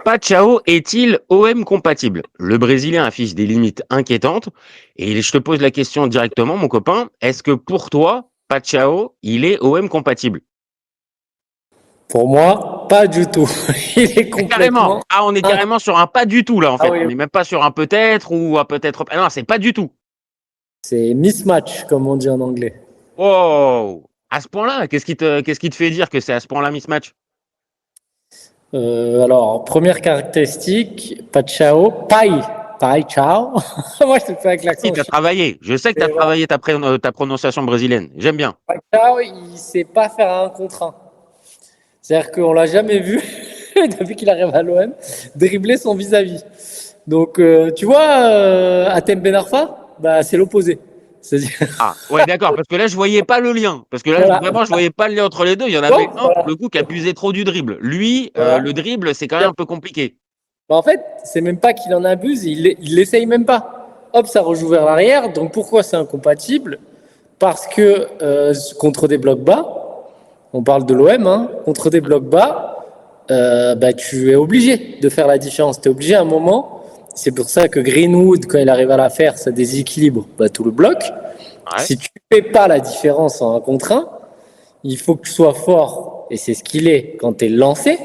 Pachao est-il OM compatible? Le Brésilien affiche des limites inquiétantes et je te pose la question directement, mon copain. Est-ce que pour toi, Pachao, il est OM compatible? Pour moi, pas du tout. Il est Carrément. complètement. Ah, on est carrément sur un pas du tout là, en Ah fait. oui, On n'est même pas sur un peut-être ou un peut-être. Ah non, c'est pas du tout. c'est mismatch, comme on dit en anglais. Oh, à ce point-là, qu'est-ce qui te fait dire que c'est à ce point-là mismatch? Alors, première caractéristique, pas de ciao, paille. Paille, ciao. Moi, je te fais avec Si, l'accent tu as chinois. travaillé. Je sais que tu as Mais voilà, travaillé ta prononciation brésilienne. J'aime bien. paille, ciao, il sait pas faire un contre un. C'est-à-dire qu'on l'a jamais vu, depuis qu'il arrive à l'OM, dribbler son vis-à-vis. Donc, tu vois, Atem Ben Arfa, bah, c'est l'opposé. C'est-à-dire, Ah, ouais, d'accord, parce que là, je voyais pas le lien. Parce que là, voilà. vraiment, je voyais pas le lien entre les deux. Il y en avait Bon, un, pour voilà, le coup, qui abusait trop du dribble. Lui, voilà. le dribble, c'est quand même un peu compliqué. Bah, en fait, c'est même pas qu'il en abuse, il l'essaye même pas. Hop, ça rejoue vers l'arrière. Donc pourquoi c'est incompatible? Parce que contre des blocs bas, on parle de l'OM, hein, contre des blocs bas, bah, tu es obligé de faire la différence. Tu es obligé à un moment. C'est pour ça que Greenwood, quand il arrive à la faire, ça déséquilibre bah, tout le bloc. Ouais. Si tu ne fais pas la différence en un contre un, il faut que tu sois fort, et c'est ce qu'il est quand tu es lancé.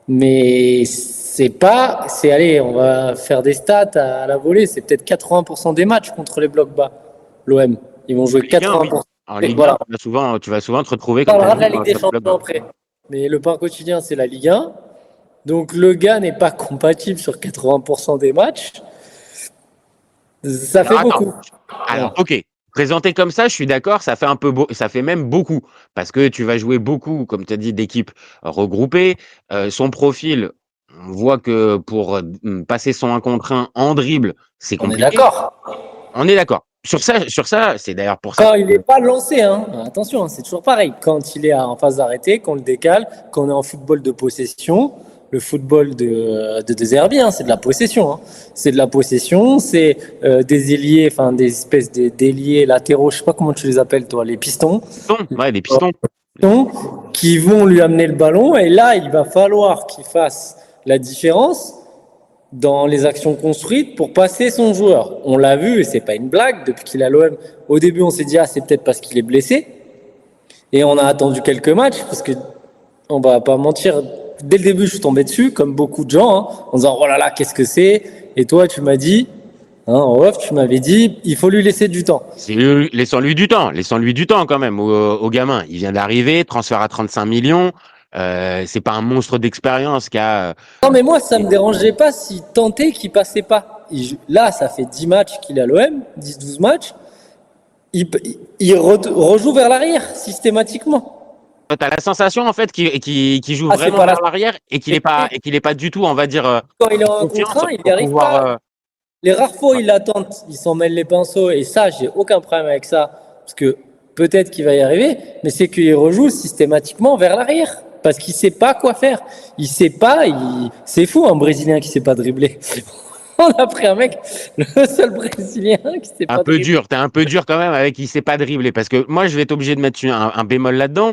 Mais c'est pas, c'est allez, on va faire des stats à la volée, c'est peut-être 80% des matchs contre les blocs bas, l'OM. Ils vont jouer En Ligue 1, oui. 80%. En Et Ligue 1, voilà. tu vas souvent te retrouver, On comme tu as parlera de dit, la dans Ligue un des top club. Champions après. Mais le pain quotidien, c'est la Ligue 1. Donc le gars n'est pas compatible sur 80% des matchs. Ça Alors, fait attends. beaucoup. Alors, Voilà. ok. Présenté comme ça, je suis d'accord, ça fait un peu ça fait même beaucoup. Parce que tu vas jouer beaucoup, comme tu as dit, d'équipes regroupées. Son profil, on voit que pour passer son 1 contre 1 en dribble, c'est On est compliqué. d'accord. On est d'accord. Sur ça, c'est d'ailleurs pour ça Quand il que n'est pas lancé, hein. Attention, hein, c'est toujours pareil. Quand il est en phase d'arrêté, qu'on le décale, qu'on est en football de possession, le football de Zerbi, hein, c'est de la possession. Hein. C'est de la possession, c'est des ailiers, enfin des espèces d'ailiers latéraux, je sais pas comment tu les appelles toi, les pistons, pistons, ouais, des pistons. qui vont lui amener le ballon. Et là, il va falloir qu'il fasse la différence dans les actions construites pour passer son joueur. On l'a vu, et c'est pas une blague, depuis qu'il a l'OM, au début on s'est dit, ah c'est peut-être parce qu'il est blessé, et on a attendu quelques matchs, parce que on va pas mentir, dès le début je suis tombé dessus, comme beaucoup de gens, hein, en disant, oh là là, qu'est-ce que c'est? Et toi tu m'as dit, hein, en off, tu m'avais dit, il faut lui laisser du temps. Laissons-lui du temps. Laissons-lui du temps quand même au gamin. Il vient d'arriver, transfert à 35 millions. C'est pas un monstre d'expérience qui a. Non mais moi ça me dérangeait pas s'il tentait qu'il passait pas. Là ça fait 10 matchs qu'il est à l'OM, 10-12 matchs, il rejoue vers l'arrière systématiquement. Tu as la sensation en fait qu'il joue Ah, c'est vraiment pas la. vers l'arrière et qu'il est pas du tout, on va dire, Quand il est en en confiance contre 1, il n'y pour arrive pouvoir. pas. Les rares fois où il l'attend, il s'en mêle les pinceaux. Et ça, j'ai aucun problème avec ça. Parce que peut-être qu'il va y arriver, mais c'est qu'il rejoue systématiquement vers l'arrière. Parce qu'il ne sait pas quoi faire. Il sait pas. C'est fou, un Brésilien qui ne sait pas dribbler. On a pris un mec, le seul Brésilien qui ne sait Un pas peu dribbler. dur, t'es un peu dur quand même avec il sait pas dribbler parce que moi je vais être obligé de mettre un bémol là-dedans.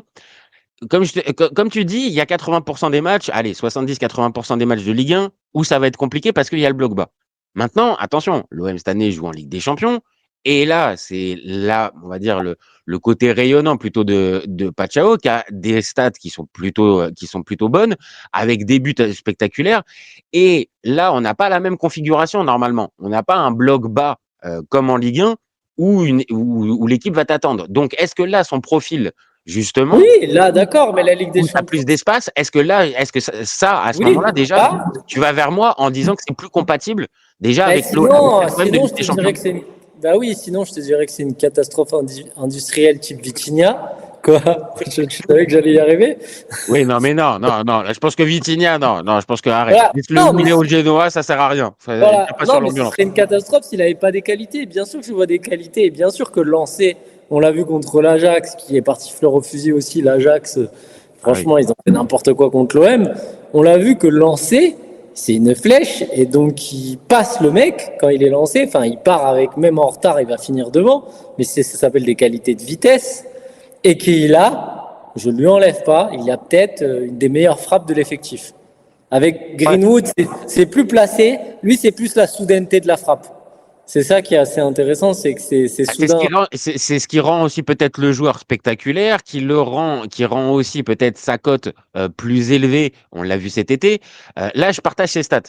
Comme tu dis, il y a 80% des matchs, allez, 70-80% des matchs de Ligue 1 où ça va être compliqué parce qu'il y a le bloc bas. Maintenant, attention, l'OM cette année joue en Ligue des Champions. Et là, c'est là, on va dire, le côté rayonnant plutôt de Pachao, qui a des stats qui sont plutôt bonnes, avec des buts spectaculaires. Et là, on n'a pas la même configuration normalement. On n'a pas un bloc bas comme en Ligue 1 où l'équipe va t'attendre. Donc, est-ce que là, son profil, justement, Oui, là, d'accord, mais la Ligue des où tu as Champions, plus d'espace, est-ce que ça, à ce oui, moment-là, déjà, là. tu vas vers moi en disant que c'est plus compatible déjà Mais avec l'OM de sinon, Ligue je des te dirais Champions? que c'est une. Bah oui, sinon, je te dirais que c'est une catastrophe industrielle type Vitinha. Quoi? Tu savais que j'allais y arriver? Oui, non, mais non, non, non. Là, je pense que Vitinha, non, non, je pense que arrête. Voilà. Laisse-le Non, où mais, il est au Genoa, ça sert à rien. Il n'y a voilà. pas sur Non, mais ce l'ambulance. serait une catastrophe s'il n'avait pas des qualités. Bien sûr que je vois des qualités. Et bien sûr que lancer, on l'a vu contre l'Ajax, qui est parti fleur au fusil aussi. L'Ajax, Ah oui. franchement, ils ont fait n'importe quoi contre l'OM. On l'a vu que lancer, c'est une flèche. Et donc, il passe le mec quand il est lancé. Enfin, il part avec, même en retard, il va finir devant. Mais ça s'appelle des qualités de vitesse. Et qu'il a, je ne lui enlève pas, il a peut-être une des meilleures frappes de l'effectif. Avec Greenwood, c'est plus placé. Lui, c'est plus la soudaineté de la frappe. C'est ça qui est assez intéressant, c'est que c'est soudain. C'est ce qui rend aussi peut-être le joueur spectaculaire, qui rend aussi peut-être sa cote plus élevée. On l'a vu cet été. Là, je partage ces stats.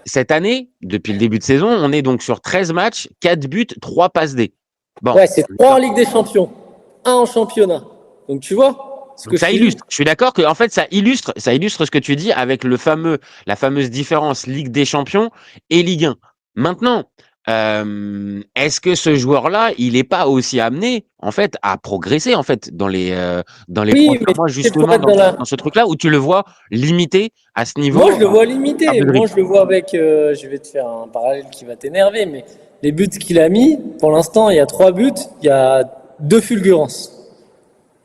Cette année, depuis le début de saison, on est donc sur 13 matchs, 4 buts, 3 passes D. Bon, Ouais, c'est 3 en Ligue des Champions, 1 en championnat. Donc tu vois ce que ça illustre. Je suis d'accord que en fait ça illustre ce que tu dis avec la fameuse différence Ligue des Champions et Ligue 1. Maintenant, est-ce que ce joueur-là, il n'est pas aussi amené en fait à progresser en fait dans les Oui, prochains mais mois c'est pour justement être dans la. dans ce truc-là où tu le vois limité à ce niveau Moi, je le vois par limité. de Moi, dribble. je le vois avec. Je vais te faire un parallèle qui va t'énerver, mais les buts qu'il a mis, pour l'instant, il y a 3 buts, il y a 2 fulgurances.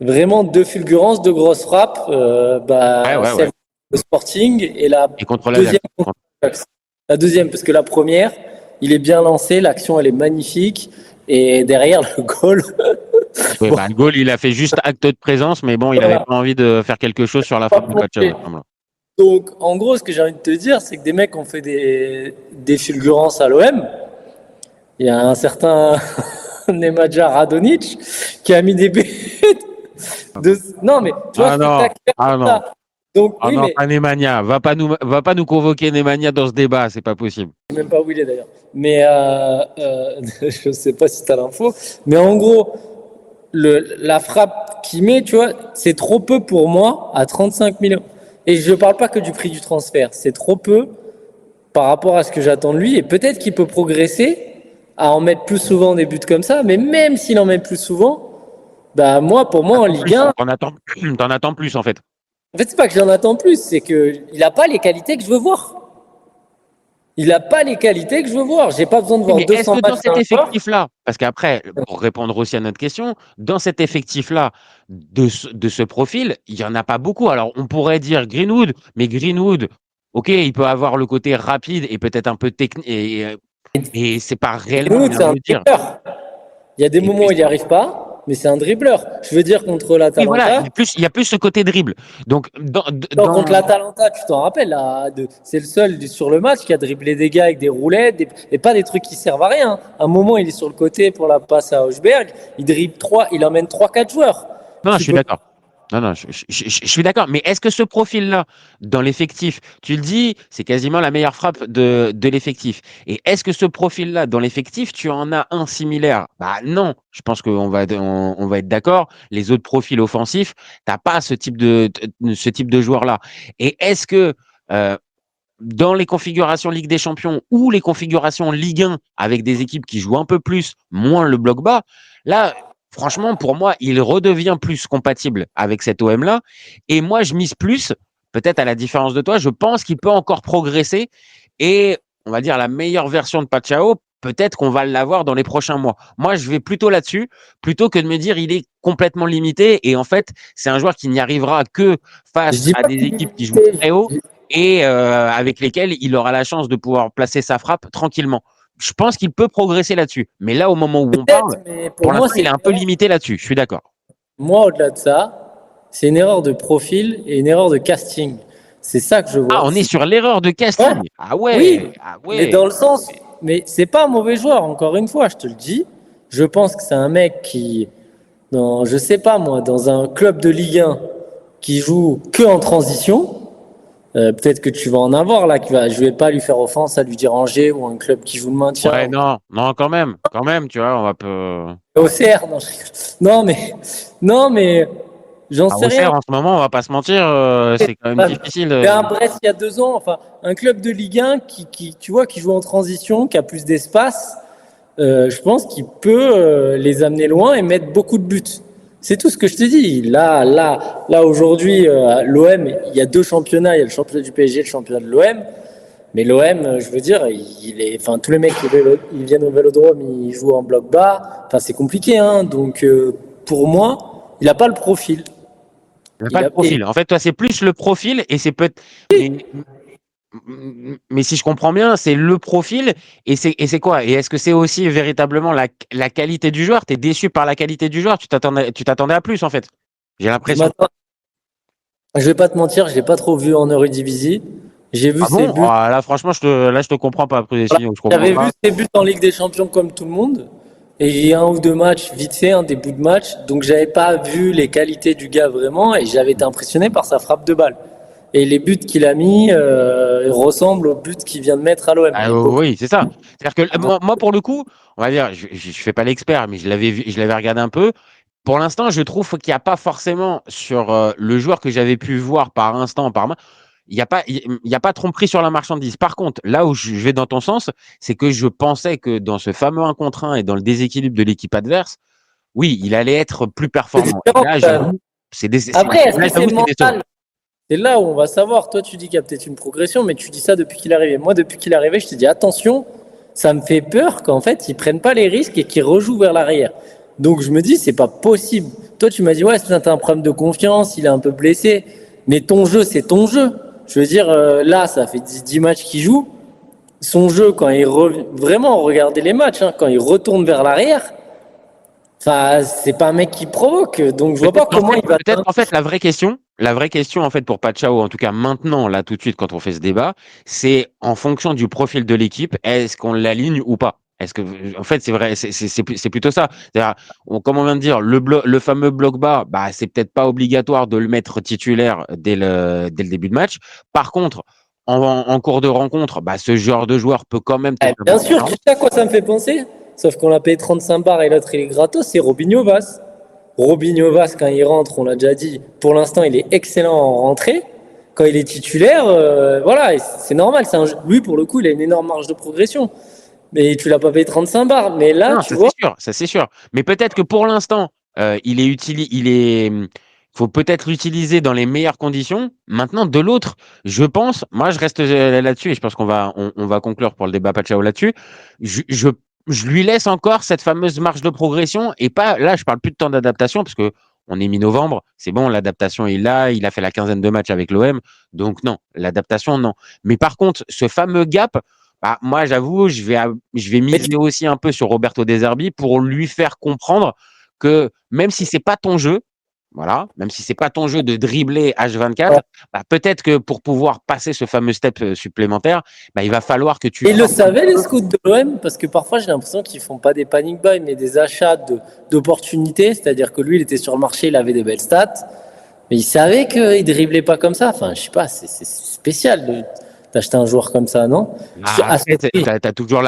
Vraiment 2 fulgurances, 2 grosses frappes. Ouais, ouais, Celle ouais. de Sporting et la Et contre l'Ajax. deuxième contre l'Ajax. La deuxième, parce que la première, il est bien lancé, l'action elle est magnifique. Et derrière le goal, Oui, bon, bah, le goal, il a fait juste acte de présence, mais bon, il n'avait voilà, pas envie de faire quelque chose sur la pas frappe de Pachao. plongé. Donc, en gros, ce que j'ai envie de te dire, c'est que des mecs ont fait des fulgurances à l'OM. Il y a un certain Nemanja Radonic qui a mis des buts. Non, mais tu vois, Ah non, spectaculaire ah comme non. ça. Donc, Ah oui, non, mais pas Nemanja. Va pas nous convoquer Nemanja dans ce débat, c'est pas possible. je sais même pas où il est d'ailleurs. Mais je sais pas si tu as l'info. Mais en gros, la frappe qu'il met, tu vois, c'est trop peu pour moi à 35 millions. Et je ne parle pas que du prix du transfert. C'est trop peu par rapport à ce que j'attends de lui. Et peut-être qu'il peut progresser à en mettre plus souvent des buts comme ça. Mais même s'il en met plus souvent, bah moi, pour moi, en Attends Ligue plus. 1, T'en attends plus, en fait. en fait, c'est pas que j'en attends plus, c'est qu'il n'a pas les qualités que je veux voir. Il n'a pas les qualités que je veux voir. J'ai pas besoin de Oui, voir mais est-ce 200 que dans matchs cet d'un joueur. effectif-là, parce qu'après, pour répondre aussi à notre question, dans cet effectif-là, de ce profil, il n'y en a pas beaucoup. Alors, on pourrait dire Greenwood, mais Greenwood, ok, il peut avoir le côté rapide et peut-être un peu technique, et c'est pas réellement Greenwood, bien c'est de un le dire. dribbleur. Il y a des Et moments puis, où il n'y arrive pas, mais c'est un dribbleur. Je veux dire, contre oui, voilà, l'Atalanta, il y a plus ce côté dribble. Donc, non, contre l'Atalanta, tu t'en rappelles, là, c'est le seul sur le match qui a dribblé des gars avec des roulettes et pas des trucs qui servent à rien. À un moment, il est sur le côté pour la passe à Hochberg, il dribble 3, il emmène 3-4 joueurs. non, je Tu suis peux. d'accord. Non, non, je suis d'accord. Mais est-ce que ce profil-là, dans l'effectif, tu le dis, c'est quasiment la meilleure frappe de l'effectif. Et est-ce que ce profil-là, dans l'effectif, tu en as un similaire? Bah non. Je pense on va être d'accord. Les autres profils offensifs, t'as pas ce type de joueur-là. Et est-ce que euh, dans les configurations Ligue des Champions ou les configurations Ligue 1 avec des équipes qui jouent un peu plus, moins le bloc bas, là, franchement, pour moi, il redevient plus compatible avec cet OM-là. Et moi, je mise plus, peut-être à la différence de toi, je pense qu'il peut encore progresser. Et on va dire la meilleure version de Pachao, peut-être qu'on va l'avoir dans les prochains mois. Moi, je vais plutôt là-dessus, plutôt que de me dire il est complètement limité. Et en fait, c'est un joueur qui n'y arrivera que Je face dis à pas des qu'il est équipes qui jouent limité. très haut et avec lesquels il aura la chance de pouvoir placer sa frappe tranquillement. Je pense qu'il peut progresser là-dessus. Mais là, au moment où on Peut-être, parle, mais pour pour moi, l'instant, c'est il est une un peu erreur. limité là-dessus. Je suis d'accord. Moi, au-delà de ça, c'est une erreur de profil et une erreur de casting. C'est ça que je Ah, vois. on est sur l'erreur de Ouais, casting. oui, Ah mais dans ouais. le sens, mais c'est pas un mauvais joueur, encore une fois, je te le dis. Je pense que c'est un mec qui, je sais pas moi, dans un club de Ligue 1 qui joue que en transition, peut-être que tu vas en avoir là, je vais pas lui faire offense à lui dire Angers ou un club qui joue le maintien. Ouais, non, non, quand même, tu vois, on va peu. OCR, non, non, mais j'en À sais Auxerre, rien. en ce moment, on va pas se mentir, c'est quand même difficile. Mais un Brest il y a 2 ans, enfin, un club de Ligue 1 tu vois, qui joue en transition, qui a plus d'espace, je pense qu'il peut les amener loin et mettre beaucoup de buts. C'est tout ce que je te dis. Là aujourd'hui, l'OM, il y a 2 championnats. Il y a le championnat du PSG et le championnat de l'OM. Mais l'OM, je veux dire, enfin, tous les mecs, ils viennent au Vélodrome, ils jouent en bloc bas. Enfin, c'est compliqué, hein. Donc, pour moi, il n'a pas le profil. Il n'a pas le Et profil. En fait, toi, c'est plus le profil et c'est peut-être. Mais si je comprends bien, c'est le profil et c'est quoi? Et est-ce que c'est aussi véritablement la qualité du joueur? Tu es déçu par la qualité du joueur? Tu t'attendais à plus, en fait. J'ai je l'impression. m'attends, Je vais pas te mentir, je l'ai pas trop vu en Eredivisie. J'ai vu Ah ses bon? buts. Là, franchement, je te comprends pas, Voilà. Précis, je comprends J'avais vu pas. ses buts en Ligue des Champions comme tout le monde. Et il y a un ou deux matchs vite fait, des bouts de match. Donc j'avais pas vu les qualités du gars vraiment et j'avais été impressionné par sa frappe de balle. Et les buts qu'il a mis ressemblent aux buts qu'il vient de mettre à l'OM. Il y a beaucoup. Oui, c'est ça. C'est-à-dire que moi, pour le coup, on va dire, je fais pas l'expert, mais je l'avais regardé un peu. Pour l'instant, je trouve qu'il n'y a pas forcément sur le joueur que j'avais pu voir par instant, par main, il y a pas tromperie sur la marchandise. Par contre, là où je vais dans ton sens, c'est que je pensais que dans ce fameux 1 contre 1 et dans le déséquilibre de l'équipe adverse, oui, il allait être plus C'est performant. Et différent, là, quand même. j'avoue, Après, est-ce là, que c'est j'avoue, c'est décevant. mental? C'est là où on va savoir. Toi, tu dis qu'il y a peut-être une progression, mais tu dis ça depuis qu'il est arrivé. Moi, depuis qu'il est arrivé, je te dis attention, ça me fait peur qu'en fait, ils prennent pas les risques et qu'ils rejouent vers l'arrière. Donc, je me dis, c'est pas possible. Toi, tu m'as dit, ouais, c'est un problème de confiance, il est un peu blessé. Mais ton jeu, c'est ton jeu. Je veux dire, là, ça fait 10 matchs qu'il joue. Son jeu, quand vraiment, regardez les matchs, quand il retourne vers l'arrière, enfin, c'est pas un mec qui provoque. Donc, je vois pas comment il va. Peut-être qu'en fait, la vraie question, en fait, pour Pachao, en tout cas maintenant, là, tout de suite, quand on fait ce débat, c'est en fonction du profil de l'équipe, est-ce qu'on l'aligne ou pas? Est-ce que, en fait, c'est vrai, c'est plutôt ça. C'est-à-dire, comme on vient de dire, le fameux bloc bas, bah, c'est peut-être pas obligatoire de le mettre titulaire dès le début de match. Par contre, en cours de rencontre, bah, ce genre de joueur peut quand même te Eh, faire la bien sûr, tu différence. sais à quoi ça me fait penser? Sauf qu'on l'a payé 35 bars et l'autre il est gratos, c'est Robinho Vaz. Robinho Vaz, quand il rentre, on l'a déjà dit, pour l'instant il est excellent en rentrée. Quand il est titulaire, voilà, c'est normal. Lui, pour le coup, il a une énorme marge de progression. Mais tu l'as pas payé 35 bars. Mais là, Non, tu vois, ça c'est sûr. Mais peut-être que pour l'instant, faut peut-être l'utiliser dans les meilleures conditions. Maintenant, de l'autre, je pense, moi je reste là-dessus et je pense on va conclure pour le débat Pachao là-dessus. Je, je, je lui laisse encore cette fameuse marge de progression et pas, là, je parle plus de temps d'adaptation parce que on est mi-novembre, c'est bon, l'adaptation est là, il a fait la quinzaine de matchs avec l'OM, donc non, l'adaptation non. Mais par contre, ce fameux gap, bah, moi, j'avoue, je vais mais tu miser aussi un peu sur Roberto De Zerbi pour lui faire comprendre que même si c'est pas ton jeu, voilà, même si c'est pas ton jeu de dribbler H24, bah, peut-être que pour pouvoir passer ce fameux step supplémentaire, bah, il va falloir que tu Et ils le forces un savaient, petit les peu. scouts de l'OM, parce que parfois j'ai l'impression qu'ils font pas des panic buys, mais des achats d'opportunités. C'est-à-dire que lui, il était sur le marché, il avait des belles stats, mais il savait qu'il driblait pas comme ça. Enfin, je sais pas, c'est spécial d'acheter un joueur comme ça, non? Ah, À ce après, prix. t'as toujours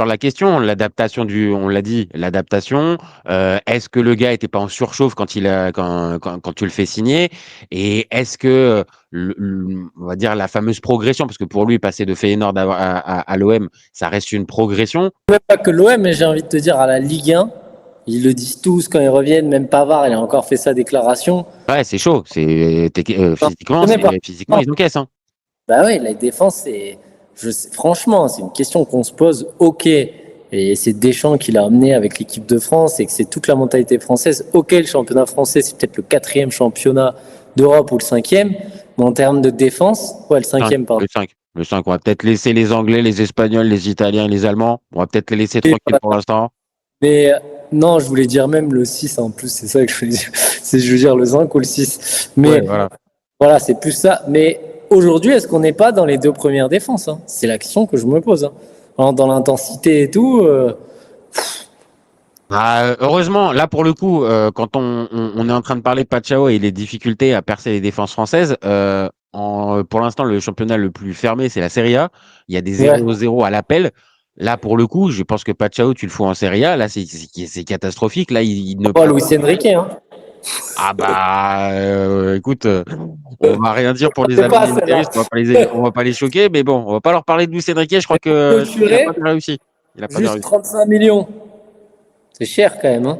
la question, l'adaptation on l'a dit, l'adaptation. Est-ce que le gars était pas en surchauffe quand tu le fais signer? Et est-ce que on va dire la fameuse progression, parce que pour lui passer de Feyenoord à l'OM, ça reste une progression. Même pas que l'OM, mais j'ai envie de te dire, à la Ligue 1, ils le disent tous quand ils reviennent, même Pavard, il a encore fait sa déclaration. Ouais, c'est chaud. Non, je connais pas. Physiquement, ils encaissent, hein. Bah oui, la défense, franchement, c'est une question qu'on se pose. Ok, et c'est Deschamps qui l'a amené avec l'équipe de France et que c'est toute la mentalité française. Ok, le championnat français, c'est peut-être le quatrième championnat d'Europe ou le cinquième, mais en termes de défense, ouais, le cinquième, pardon. Le 5. Le 5. On va peut-être laisser les Anglais, les Espagnols, les Italiens, les Allemands. On va peut-être les laisser Et tranquilles voilà. pour l'instant. Mais non, je voulais dire même le 6 en plus, c'est ça que je voulais dire. Je veux dire le 5 ou le 6. Ouais, Mais voilà. voilà, c'est plus ça. Mais aujourd'hui, est-ce qu'on n'est pas dans les deux premières défenses, hein? C'est la question que je me pose, hein. Dans l'intensité et tout. Ah, heureusement, là pour le coup, quand on est en train de parler de Pachao et les difficultés à percer les défenses françaises, pour l'instant, le championnat le plus fermé, c'est la Serie A. Il y a des Ouais. 0-0 à l'appel. Là, pour le coup, je pense que Pachao, tu le fous en Serie A. Là, c'est catastrophique. Là, il ne Pas passe. Luis Enrique, hein. Ah bah, écoute, on va rien dire pour les C'est amis pas celle-là. interistes, on va pas les choquer, mais bon, on va pas leur parler de Luis Enrique. Je crois qu'il a pas Clôturé, bien réussi. Il a pas bien juste réussi. 35 millions. C'est cher quand même, hein.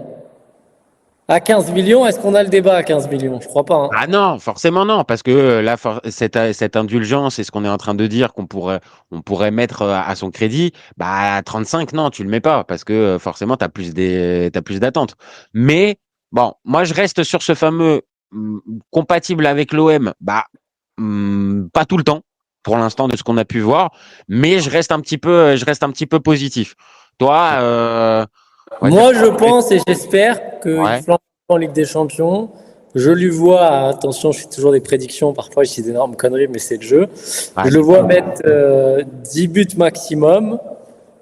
À 15 millions, est-ce qu'on a le débat à 15 millions? Je crois pas, hein. Ah non, forcément non, parce que là, cette indulgence et ce qu'on est en train de dire on pourrait mettre à son crédit, bah à 35, non, tu le mets pas, parce que forcément, t'as plus d'attentes. Mais bon, moi, je reste sur ce fameux compatible avec l'OM, bah pas tout le temps, pour l'instant, de ce qu'on a pu voir, mais je reste un petit peu positif. Toi, on va dire, Moi, je pense et j'espère qu'il ouais. flanche en Ligue des Champions Je lui vois, attention, je fais toujours des prédictions, parfois je dis d'énormes conneries, mais c'est le jeu. Ouais. Je le vois mettre 10 buts maximum,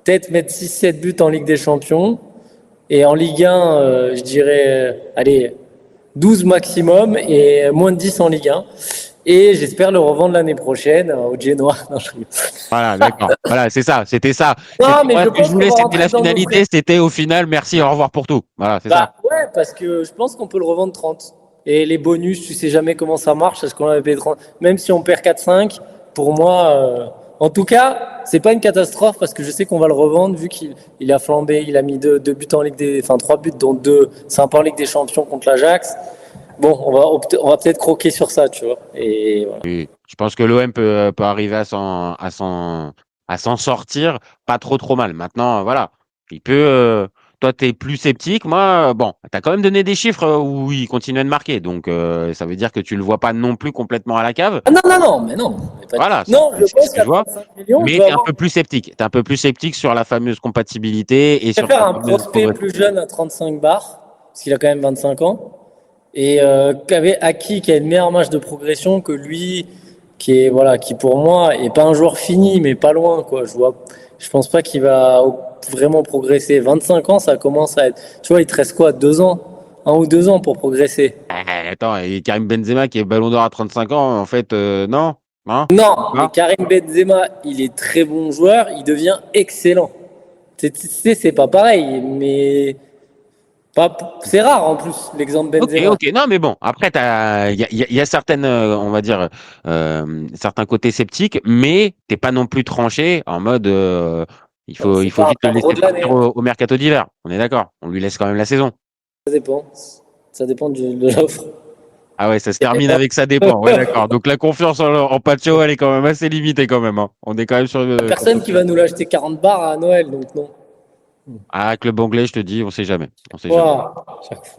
peut-être mettre 6-7 buts en Ligue des Champions. Et en Ligue 1, je dirais, allez, 12 maximum et moins de 10 en Ligue 1. Et j'espère le revendre l'année prochaine au Genoa. Non, Voilà, d'accord. Voilà, c'est ça, c'était ça. non, C'était mais moi je ce que je pense qu'on voulais, va c'était rentrer la dans nos finalité, c'était au final, merci, au revoir pour tout. Voilà, c'est ça. Bah ouais, parce que je pense qu'on peut le revendre 30. Et les bonus, tu sais jamais comment ça marche. Est-ce qu'on avait payé 30? Même si on perd 4-5, pour moi, en tout cas, c'est pas une catastrophe parce que je sais qu'on va le revendre vu qu'il a flambé. Il a mis deux buts en Ligue des, enfin 3 buts, dont 2 sympas en Ligue des Champions contre l'Ajax. Bon, on va peut-être croquer sur ça, tu vois. Et voilà. Oui. Je pense que l'OM peut arriver à s'en sortir pas trop mal. Maintenant, voilà. Il peut. Toi, tu es plus sceptique. Moi, bon, tu as quand même donné des chiffres où il continuait de marquer. Donc, ça veut dire que tu le vois pas non plus complètement à la cave. Ah non, non, non, mais non. Voilà, Non, je c'est ce pense que je qu'à vois. 35 millions, je Mais vais tu es un avoir. peu plus sceptique. Tu un peu plus sceptique sur la fameuse compatibilité et Je sur préfère la un fameuse prospect progression. plus jeune à 35 bars, parce qu'il a quand même 25 ans. Et qu'avait acquis qui a une meilleure marge de progression que lui, qui est voilà, qui pour moi est pas un joueur fini, mais pas loin quoi. Je pense pas qu'il va vraiment progresser. 25 ans, ça commence à être. Tu vois, il te reste quoi, 2 ans, 1 ou 2 ans pour progresser. Attends, et Karim Benzema qui est Ballon d'Or à 35 ans, en fait, non, hein, Non, mais pas. Karim Benzema, il est très bon joueur, il devient excellent. C'est pas pareil, mais c'est rare en plus l'exemple Ok, Benzema. ok. Non, mais bon, après, il y a certaines, on va dire, certains côtés sceptiques, mais t'es pas non plus tranché en mode, il faut, C'est il faut pas un vite le perdreau laisser de partir l'année. au mercato d'hiver. On est d'accord. On lui laisse quand même la saison. Ça dépend. Ça dépend de l'offre. Ah ouais, ça se termine avec ça dépend. Ouais, d'accord. Donc la confiance en Pacho, elle est quand même assez limitée quand même, hein. On est quand même sur. Personne qui va nous l'acheter 40 bars à Noël, donc non. Ah, club anglais, je te dis, on sait jamais. On sait jamais. Ouah, chaque fois.